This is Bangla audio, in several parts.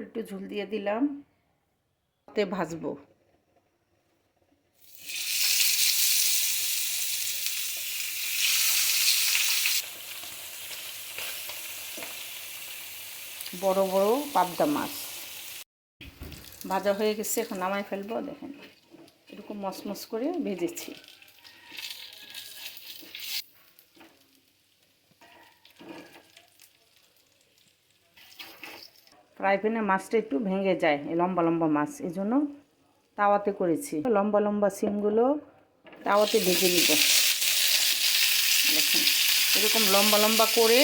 একটু ঝোল দিয়ে দিলাম, তে ভাজবো। বড় বড় পাবদা মাছ ভাজা হয়ে গেছে, এখন নামাই ফেলবো। দেখেন এরকম মচমচ করে ভেজেছি। ফ্রাই প্যানে মাছটা একটু ভেঙে যায়, লম্বা লম্বা মাছ, এই জন্য তাওয়াতে করেছি। লম্বা লম্বা সিমগুলো তাওয়াতে ভেজে নিব। দেখেন এরকম লম্বা লম্বা করে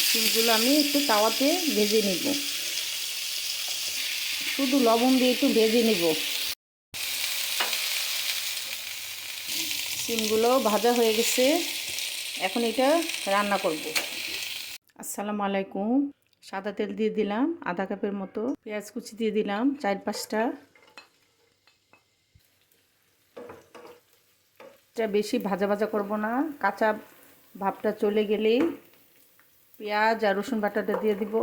সিমগুলো আমি একটু তাওয়াতে ভেজে নিব, শুধু লবণ দিয়ে একটু ভেজে নিব। সিমগুলো ভাজা হয়ে গেছে, এখন এটা রান্না করব। আসসালামু আলাইকুম। সাদা তেল দিয়ে দিলাম আধা কাপের মতো, পেঁয়াজ কুচি দিয়ে দিলাম 4-5টা। এটা বেশি ভাজা ভাজা করব না, কাঁচা ভাবটা চলে গেলেই পেঁয়াজ আর রসুন বাটাটা দিয়ে দিব।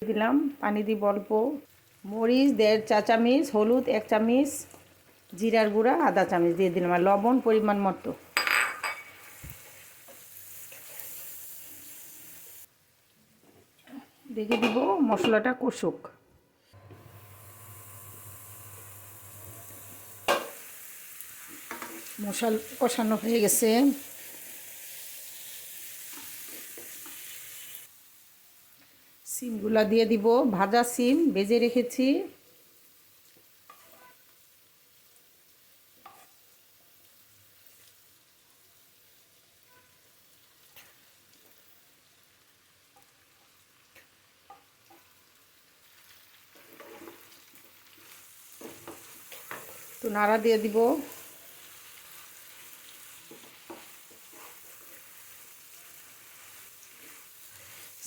দিলাম পানি দিব অল্প, মরিচ 1.5 চা চামচ, হলুদ 1 চামচ, জিরার গুঁড়া আধা চামচ দিয়ে দিলাম, আর লবণ পরিমাণ মতো। দেখে দিব মশলাটা কষুক। মশলা কষানো হয়ে গেছে, সিমগুলা দিয়ে দিব। ভাজা সিম ভেজে রেখেছি। তো নাড়া দিয়ে দিব।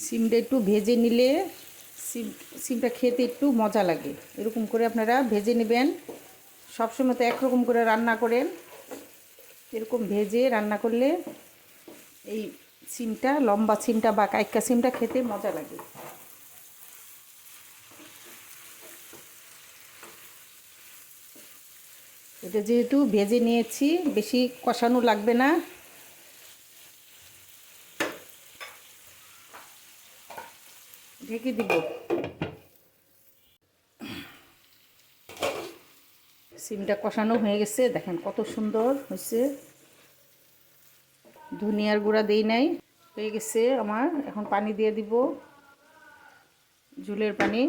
সিমটা একটু ভেজে নিলে সিমটা খেতে একটু মজা লাগে। এরকম করে আপনারা ভেজে নেবেন। সবসময় তো একরকম করে রান্না করেন, এরকম ভেজে রান্না করলে এই সিমটা, লম্বা সিমটা বা কাইক্কা সিমটা খেতে মজা লাগে। এটা যেহেতু ভেজে নিয়েছি, বেশি কষানো লাগবে না। ঢেকে দিব। সিমটা কষানো হয়ে গেছে, দেখেন কত সুন্দর হয়েছে। ধনিয়ার গুঁড়া দেই নাই, হয়ে গেছে আমার। এখন পানি দিয়ে দিব, ঝোলের পানি।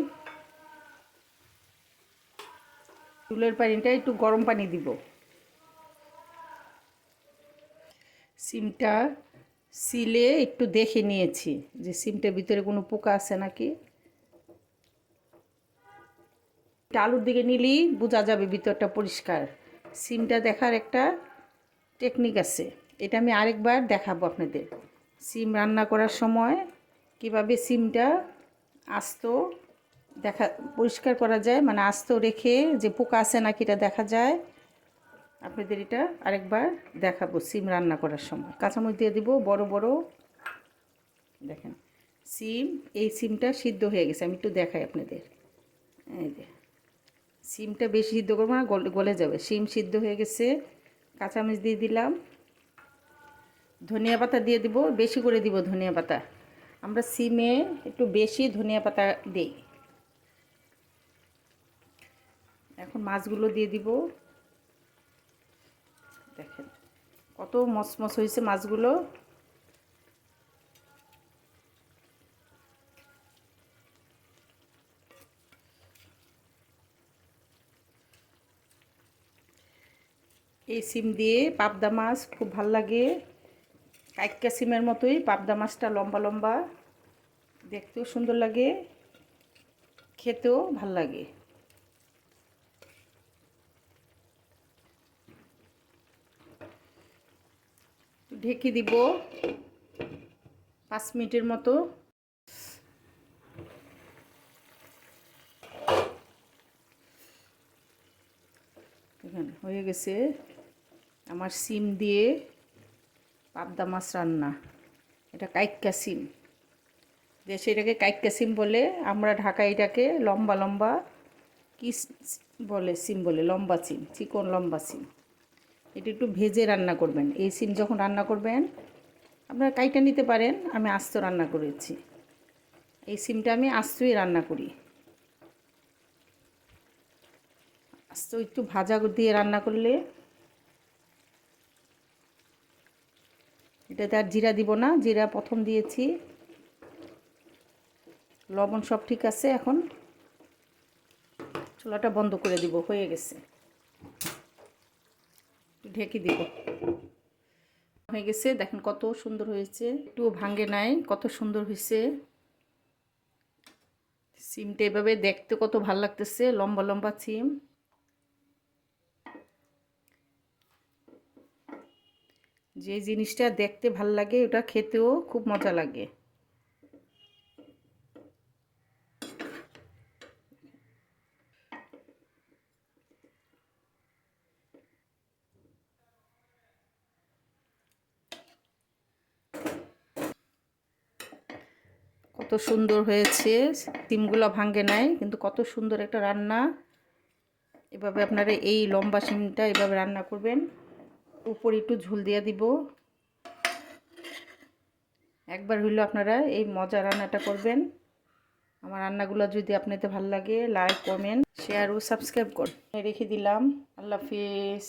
ঝোলের পানিটা একটু গরম পানি দিব। সিমটা সিলে একটু দেখে নিয়েছি যে সিমটার ভিতরে কোনো পোকা আছে নাকি। আলুর দিকে নিলেই বোঝা যাবে ভিতরটা পরিষ্কার। সিমটা দেখার একটা টেকনিক আছে, এটা আমি আরেকবার দেখাবো আপনাদের। সিম রান্না করার সময় কিভাবে সিমটা আস্ত পরিষ্কার করা যায়, মানে আস্ত রেখে যে পোকা আছে নাকি এটা দেখা যায়। আপনাদের এটা আরেকবার দেখাবো সিম রান্না করার সময়। কাঁচামরিচ দিয়ে দিব বড় বড়। দেখেন সিম, এই সিমটা সিদ্ধ হয়ে গেছে, আমি একটু দেখাই আপনাদের। এই যে সিমটা বেশি সিদ্ধ করবো না, গলে যাবে। সিম সিদ্ধ হয়ে গেছে। কাঁচামরিচ দিয়ে দিলাম, ধনিয়া পাতা দিয়ে দিব, বেশি করে দিব ধনিয়া পাতা। আমরা সিমে একটু বেশি ধনিয়া পাতা দিই। এখন মাছগুলো দিয়ে দিব। দেখেন কত মচমচ হয়েছে মাছগুলো। এই সিম দিয়ে পাবদা মাছ খুব ভাল লাগে। কাইক্কা সিমের মতোই পাবদা মাছটা লম্বা লম্বা, দেখতেও সুন্দর লাগে, খেতেও ভাল লাগে। ঢেকে দিব 5 মিনিটের মতো। এখানে হয়ে গেছে আমার সিম দিয়ে পাবদা মাছ রান্না। এটা কাইক্কা সিম। দেশে এটাকে কাইক্কা সিম বলে, আমরা ঢাকায় এটাকে লম্বা লম্বা কি বলে সিম বলে, লম্বা সিম, চিকন লম্বা সিম। এটা একটু ভেজে রান্না করবেন। এই সিম যখন রান্না করবেন আপনারা কাইটা নিতে পারেন, আমি আস্ত রান্না করেছি। এই সিমটা আমি আস্তই রান্না করি। আস্ত একটু ভাজা দিয়ে রান্না করলে, এটাতে আর জিরা দিব না, জিরা প্রথম দিয়েছি। লবণ সব ঠিক আছে। এখন চুলাটা বন্ধ করে দিব, হয়ে গেছে। ঢেকে দিব। হয়ে গেছে, দেখেন কত সুন্দর হয়েছে, একটু ভাঙে নাই, কত সুন্দর হয়েছে। সিমটা এভাবে দেখতে কত ভালো লাগতেছে, লম্বা লম্বা সিম। যে জিনিসটা দেখতে ভাল লাগে ওটা খেতেও খুব মজা লাগে। কত সুন্দর হয়েছে, সিমগুলো ভাঙে নাই, কিন্তু কত সুন্দর একটা রান্না। এভাবে আপনারা এই লম্বা সিমটা এভাবে রান্না করবেন। উপরে একটু ঝোল দিয়ে দিব। একবার হইলো আপনারা এই মজা রান্নাটা করবেন। আমার রান্নাগুলো যদি আপনাদের ভালো লাগে, লাইক, কমেন্ট, শেয়ার ও সাবস্ক্রাইব করুন। রেখে দিলাম। আল্লাহ হাফেজ।